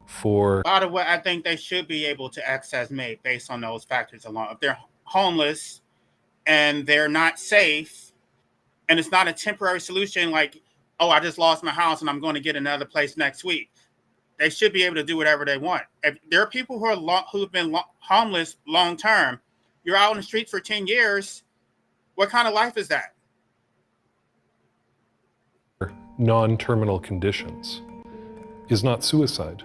for A lot of what I think they should be able to access MAID based on those factors alone. If they're homeless and they're not safe, and it's not a temporary solution like, oh, I just lost my house and I'm going to get another place next week. They should be able to do whatever they want. If there are people who've been homeless long term, you're out on the streets for 10 years. What kind of life is that? non-terminal conditions is not suicide.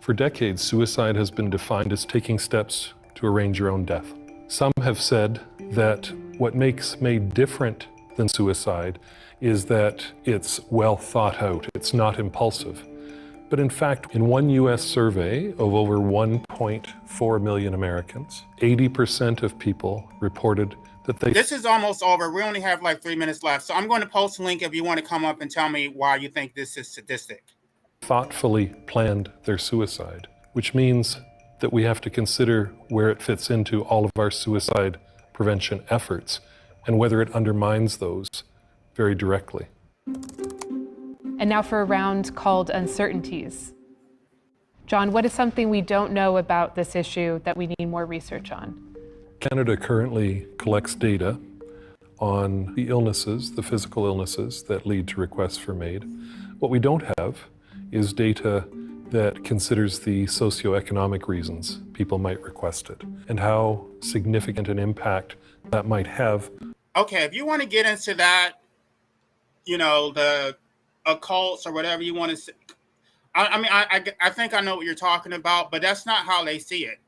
For decades, suicide has been defined as taking steps to arrange your own death. Some have said that what makes MAID different than suicide is that it's well thought out, it's not impulsive. But in fact, in one US survey of over 1.4 million Americans, 80% of people reported that they... This is almost over. We only have like 3 minutes left. So I'm going to post a link if you want to come up and tell me why you think this is sadistic. thoughtfully planned their suicide, which means that we have to consider where it fits into all of our suicide prevention efforts and whether it undermines those very directly. And now for a round called Uncertainties. John, what is something we don't know about this issue that we need more research on? Canada currently collects data on the illnesses, the physical illnesses that lead to requests for MAID. What we don't have is data that considers the socioeconomic reasons people might request it and how significant an impact that might have. Okay, if you want to get into that, you know, the occults or whatever you want to say, I think I know what you're talking about, but that's not how they see it.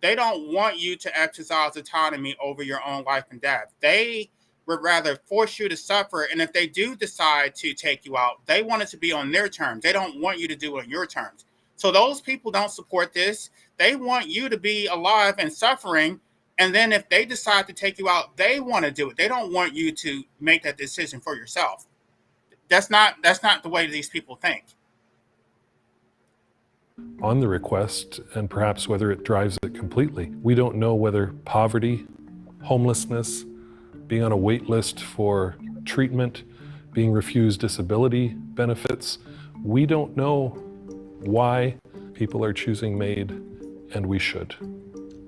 They don't want you to exercise autonomy over your own life and death. They would rather force you to suffer. And if they do decide to take you out, they want it to be on their terms. They don't want you to do it on your terms. So those people don't support this. They want you to be alive and suffering. And then if they decide to take you out, they want to do it. They don't want you to make that decision for yourself. That's not the way these people think. On the request, and perhaps whether it drives it completely, we don't know whether poverty, homelessness, being on a wait list for treatment, being refused disability benefits, we don't know why people are choosing MAID, and we should.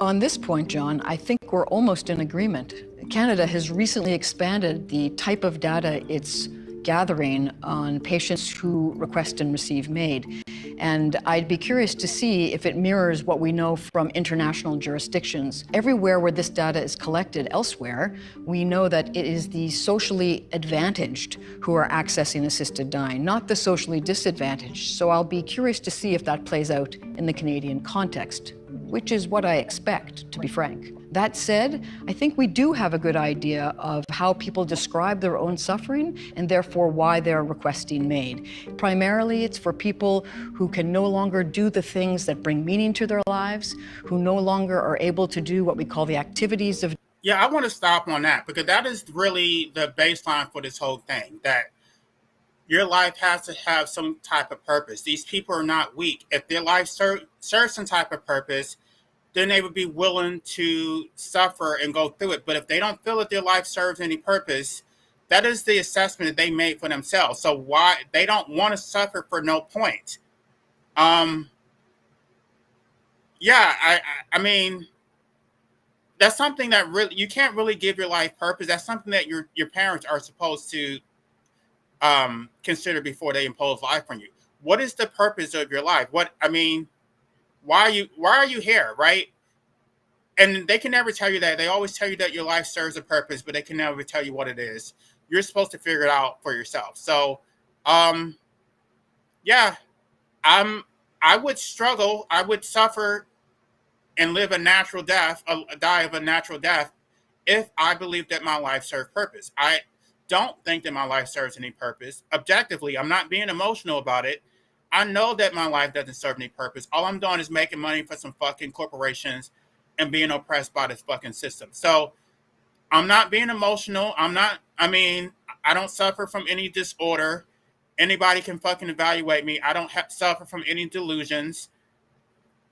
On this point, John, I think we're almost in agreement. Canada has recently expanded the type of data it's gathering on patients who request and receive MAID. And I'd be curious to see if it mirrors what we know from international jurisdictions. Everywhere where this data is collected elsewhere, we know that it is the socially advantaged who are accessing assisted dying, not the socially disadvantaged. So I'll be curious to see if that plays out in the Canadian context, which is what I expect, to be frank. That said, I think we do have a good idea of how people describe their own suffering and therefore why they're requesting MAID. Primarily, it's for people who can no longer do the things that bring meaning to their lives, who no longer are able to do what we call the activities of. Yeah, I want to stop on that because that is really the baseline for this whole thing, that your life has to have some type of purpose. These people are not weak. If their life serves some type of purpose, then they would be willing to suffer and go through it. But if they don't feel that their life serves any purpose, that is the assessment that they made for themselves. So why they don't want to suffer for no point. Um, yeah, I mean, that's something that really you can't really give your life purpose. That's something that your parents are supposed to consider before they impose life on you. What is the purpose of your life? Why are you here, right? And they can never tell you that. They always tell you that your life serves a purpose, but they can never tell you what it is. You're supposed to figure it out for yourself. So, um, yeah, I'm. I would struggle. I would suffer and live a natural death, die of a natural death, if I believe that my life serves purpose. I don't think that my life serves any purpose. Objectively, I'm not being emotional about it. I know that my life doesn't serve any purpose. All I'm doing is making money for some fucking corporations and being oppressed by this fucking system. So I'm not being emotional. I don't suffer from any disorder. Anybody can fucking evaluate me. I don't suffer from any delusions.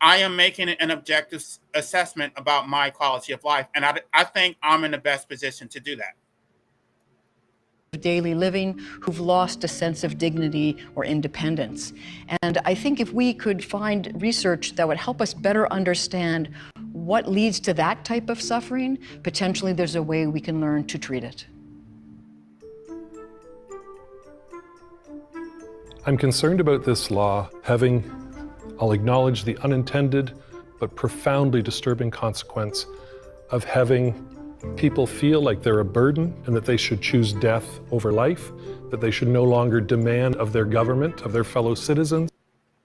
I am making an objective assessment about my quality of life. And I think I'm in the best position to do that. Daily living who've lost a sense of dignity or independence. And I think if we could find research that would help us better understand what leads to that type of suffering, potentially there's a way we can learn to treat it. I'm concerned about this law having, I'll acknowledge the unintended but profoundly disturbing consequence of having people feel like they're a burden and that they should choose death over life, that they should no longer demand of their government, of their fellow citizens.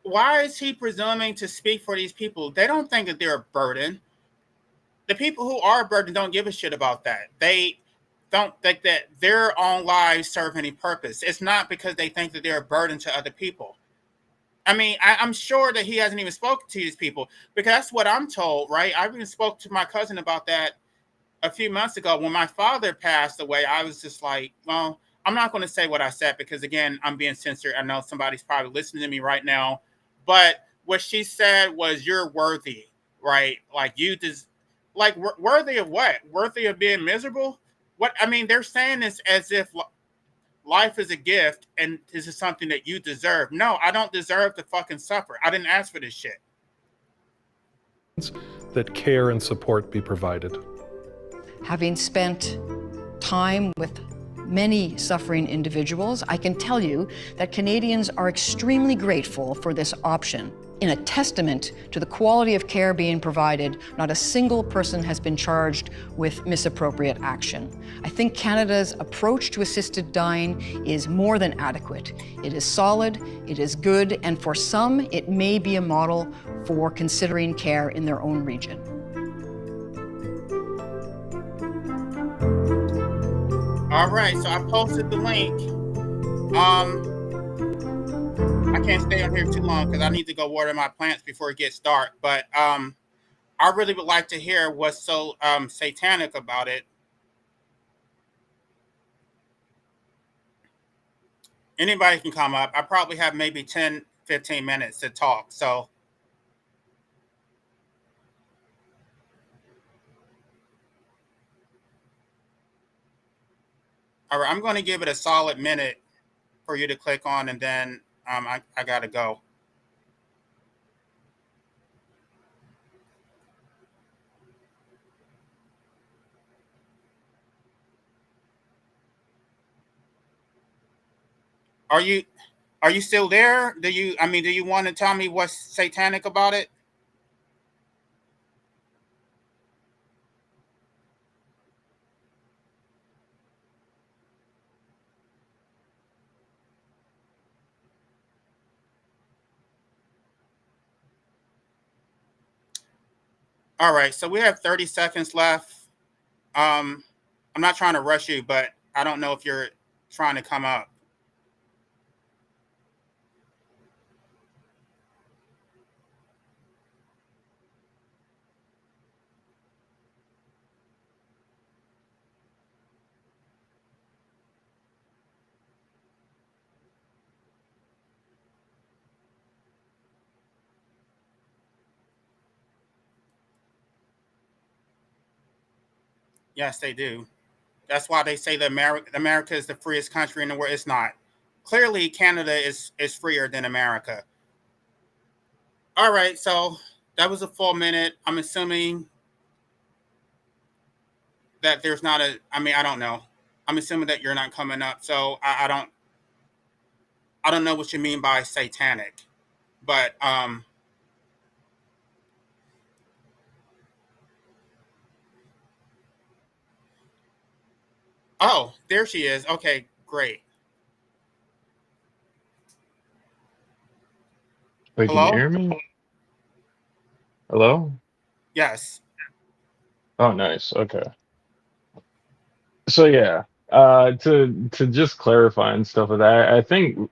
Why is he presuming to speak for these people? They don't think that they're a burden. The people who are a burden don't give a shit about that. They don't think that their own lives serve any purpose. It's not because they think that they're a burden to other people. I'm sure that he hasn't even spoken to these people because that's what I'm told, right? I even spoke to my cousin about that a few months ago. When my father passed away, I was just like, well, I'm not going to say what I said because, again, I'm being censored. I know somebody's probably listening to me right now. But what she said was, you're worthy, right? Like, worthy of what? Worthy of being miserable? They're saying this as if life is a gift and this is something that you deserve. No, I don't deserve to fucking suffer. I didn't ask for this shit. That care and support be provided. Having spent time with many suffering individuals, I can tell you that Canadians are extremely grateful for this option. In a testament to the quality of care being provided, not a single person has been charged with misappropriate action. I think Canada's approach to assisted dying is more than adequate. It is solid, it is good, and for some, it may be a model for considering care in their own region. All right, so I posted the link. I can't stay on here too long because I need to go water my plants before it gets dark. But I really would like to hear what's so satanic about it. Anybody can come up. I probably have maybe 10, 15 minutes to talk. So all right, I'm going to give it a solid minute for you to click on, and then I got to go. Are you still there? Do you want to tell me what's satanic about it? All right, so we have 30 seconds left. I'm not trying to rush you, but I don't know if you're trying to come up. Yes, they do. That's why they say that America is the freest country in the world. It's not. Clearly, Canada is freer than America. All right, so that was a full minute. I'm assuming that there's not a. I mean, I don't know. I'm assuming that you're not coming up, so I don't. I don't know what you mean by satanic, but oh, there she is. Okay, great. Wait, can you Hello. hear me? Hello? Yes. Oh, nice. Okay. So yeah, to just clarify and stuff like that, I think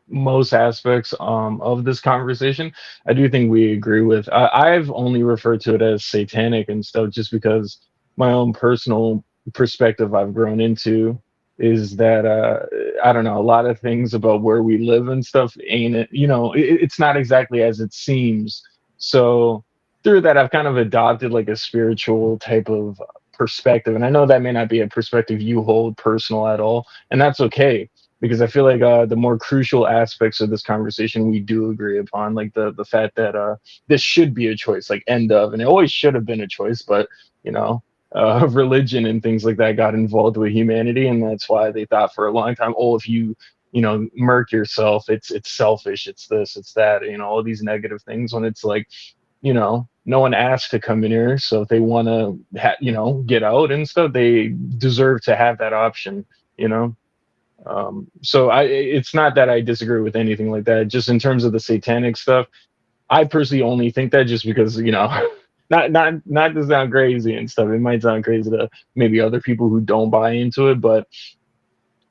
most aspects of this conversation, I do think we agree with. I've only referred to it as satanic and stuff just because my own personal perspective I've grown into is that I don't know, a lot of things about where we live and stuff ain't it, it's not exactly as it seems. So through that, I've kind of adopted like a spiritual type of perspective. And I know that may not be a perspective you hold personal at all, and that's okay because I feel like the more crucial aspects of this conversation we do agree upon, like the fact that this should be a choice, like end of, and it always should have been a choice, but you know. Religion and things like that got involved with humanity, and that's why they thought for a long time, oh, if you murk yourself, it's selfish, it's this, it's that, all these negative things. When it's like no one asked to come in here. So if they want to, get out and stuff, they deserve to have that option, you know? So it's not that I disagree with anything like that. Just in terms of the satanic stuff, I personally only think that just because, not to sound crazy and stuff. It might sound crazy to maybe other people who don't buy into it, but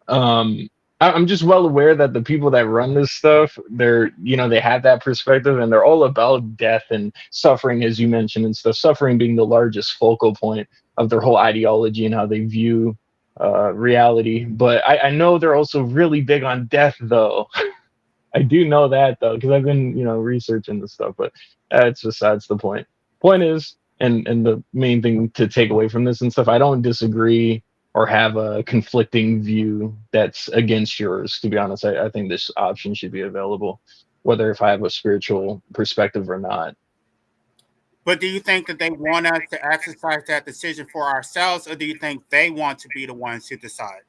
um I'm just well aware that the people that run this stuff, they have that perspective and they're all about death and suffering, as you mentioned, and stuff, suffering being the largest focal point of their whole ideology and how they view reality. But I know they're also really big on death, though. I do know that, though, because I've been, researching this stuff, but that's besides the point. Point is, and the main thing to take away from this and stuff, I don't disagree or have a conflicting view that's against yours. To be honest, I think this option should be available, whether if I have a spiritual perspective or not. But do you think that they want us to exercise that decision for ourselves, or do you think they want to be the ones to decide?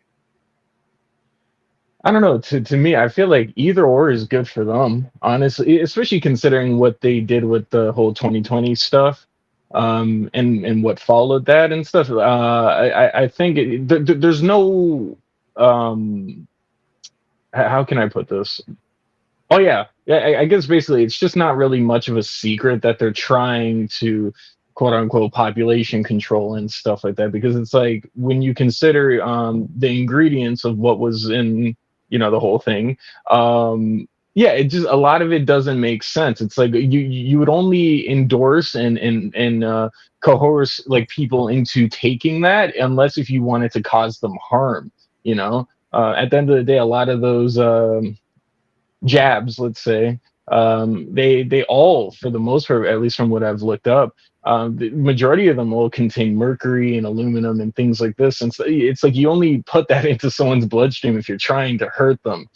I don't know. To me, I feel like either or is good for them, honestly, especially considering what they did with the whole 2020 stuff, and what followed that and stuff. I think there's no um, how can I put this? Oh yeah, yeah. I guess basically it's just not really much of a secret that they're trying to quote unquote population control and stuff like that, because it's like when you consider the ingredients of what was in the whole thing, yeah, it just a lot of it doesn't make sense. It's like you would only endorse and coerce like people into taking that unless if you wanted to cause them harm. At the end of the day, a lot of those jabs, let's say, they all, for the most part, at least from what I've looked up, the majority of them will contain mercury and aluminum and things like this. And so it's like you only put that into someone's bloodstream if you're trying to hurt them.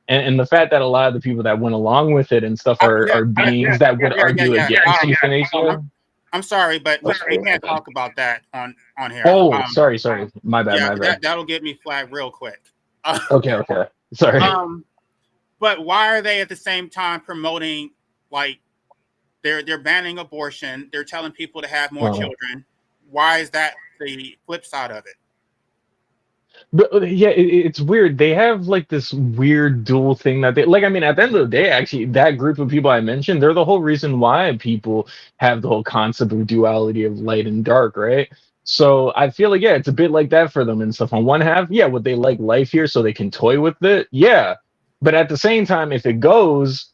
And the fact that a lot of the people that went along with it and stuff Yeah, are beings that would argue yeah. against euthanasia. I'm sorry, but we can't talk about that on here. Oh, sorry, my bad, Yeah, my bad. that'll get me flagged real quick. Okay, sorry. Um, but why are they at the same time promoting like they're banning abortion? They're telling people to have more Uh, children. Why is that the flip side of it? But yeah, it's weird. They have like this weird dual thing that they like. I mean, at the end of the day, actually, that group of people I mentioned, they're the whole reason why people have the whole concept of duality of light and dark, right? So I feel like, yeah, it's a bit like that for them and stuff. On one half, yeah, would they like life here so they can toy with it? Yeah. But at the same time, if it goes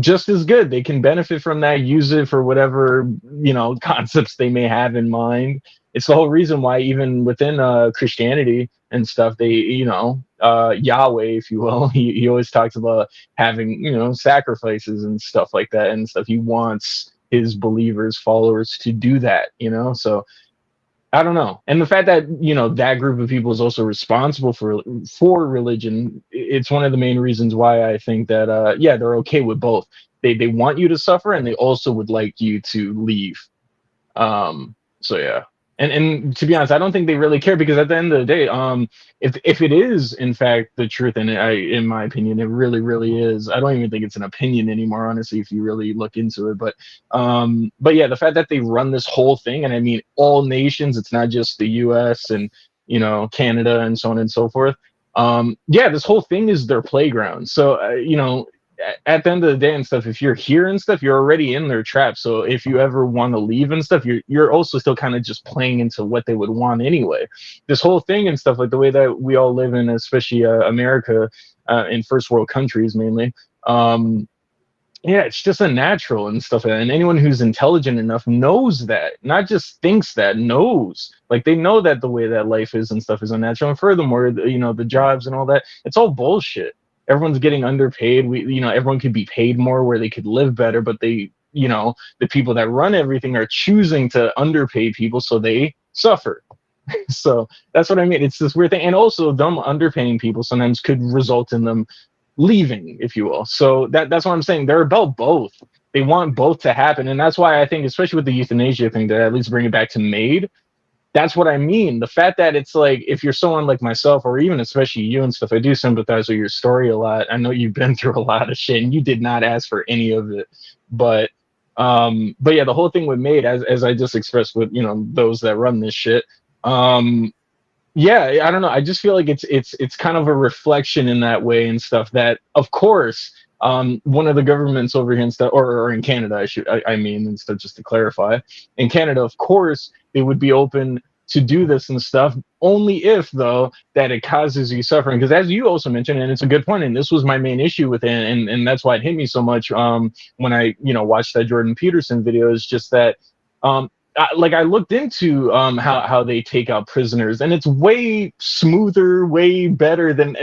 just as good, they can benefit from that, use it for whatever, concepts they may have in mind. It's the whole reason why even within Christianity and stuff, they, Yahweh, if you will, he always talks about having, sacrifices and stuff like that and stuff. He wants his believers, followers to do that, so I don't know. And the fact that, that group of people is also responsible for religion, it's one of the main reasons why I think that yeah, they're okay with both. They want you to suffer and they also would like you to leave. So yeah. And to be honest, I don't think they really care, because at the end of the day, if it is in fact the truth, and in my opinion, it really, really is. I don't even think it's an opinion anymore, honestly, if you really look into it. But yeah, the fact that they run this whole thing, and I mean all nations, it's not just the U.S. and Canada and so on and so forth. Yeah, this whole thing is their playground. So at the end of the day and stuff, if you're here and stuff, you're already in their trap. So if you ever want to leave and stuff, you're also still kind of just playing into what they would want anyway. This whole thing and stuff, like the way that we all live in, especially America, in first world countries mainly. Yeah, it's just unnatural and stuff. And anyone who's intelligent enough knows that, not just thinks that, knows. Like they know that the way that life is and stuff is unnatural. And furthermore, the jobs and all that, it's all bullshit. Everyone's getting underpaid. Everyone could be paid more where they could live better, but the people that run everything are choosing to underpay people, so they suffer. So that's what I mean. It's this weird thing. And also them underpaying people sometimes could result in them leaving, if you will. So that's what I'm saying. They're about both. They want both to happen. And that's why I think, especially with the euthanasia thing, to at least bring it back to MAID, that's what I mean. The fact that it's like, if you're someone like myself, or even especially you and stuff, I do sympathize with your story a lot. I know you've been through a lot of shit and you did not ask for any of it. But yeah, the whole thing with MAID, as I just expressed with, those that run this shit, yeah, I don't know. I just feel like it's kind of a reflection in that way and stuff, that of course, one of the governments over here and stuff, or in Canada, I mean, and stuff, just to clarify, in Canada, of course, they would be open to do this and stuff, only if though that it causes you suffering. Because as you also mentioned, and it's a good point, and this was my main issue with it, and that's why it hit me so much when I watched that Jordan Peterson video, is just that I looked into how they take out prisoners, and it's way smoother, way better than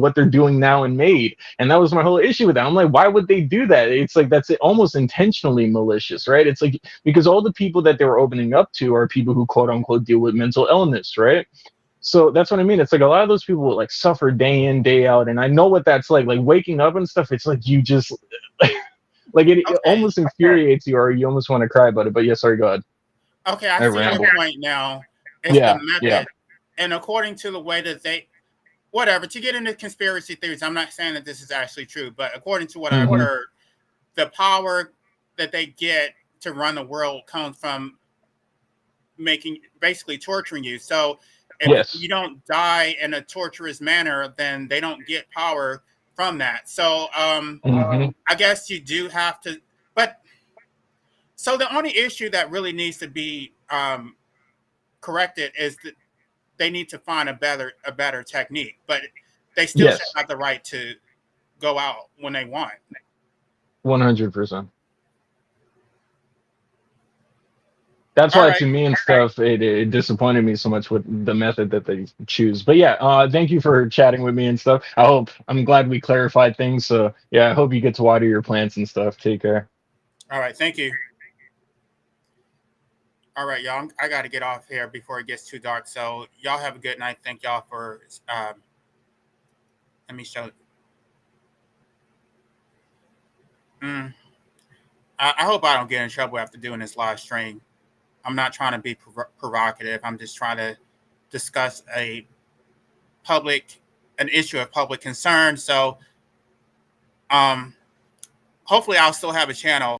what they're doing now in MAID. And that was my whole issue with that. I'm like, why would they do that? It's like that's almost intentionally malicious, right? It's like, because all the people that they were opening up to are people who quote unquote deal with mental illness, right? So that's what I mean. It's like a lot of those people like suffer day in, day out, and I know what that's like waking up and stuff. It's like you just like it almost infuriates you, or you almost want to cry about it. But yeah, sorry, go ahead. Okay, I see your point now. It's Yeah, the method. yeah. And according to the way that whatever, to get into conspiracy theories, I'm not saying that this is actually true, but according to what I've heard, the power that they get to run the world comes from basically torturing you. So if Yes. you don't die in a torturous manner, then they don't get power from that. So I guess you do have to, but so the only issue that really needs to be corrected is that they need to find a better technique, but they still should Yes. have the right to go out when they want. 100%. That's All why, right. to me and stuff, it disappointed me so much with the method that they choose. But yeah, thank you for chatting with me and stuff. I'm glad we clarified things. So yeah, I hope you get to water your plants and stuff. Take care. All right. Thank you. All right, y'all. I got to get off here before it gets too dark. So y'all have a good night. Thank y'all for. Let me show. Mm, I hope I don't get in trouble after doing this live stream. I'm not trying to be provocative. I'm just trying to discuss an issue of public concern. So, hopefully, I'll still have a channel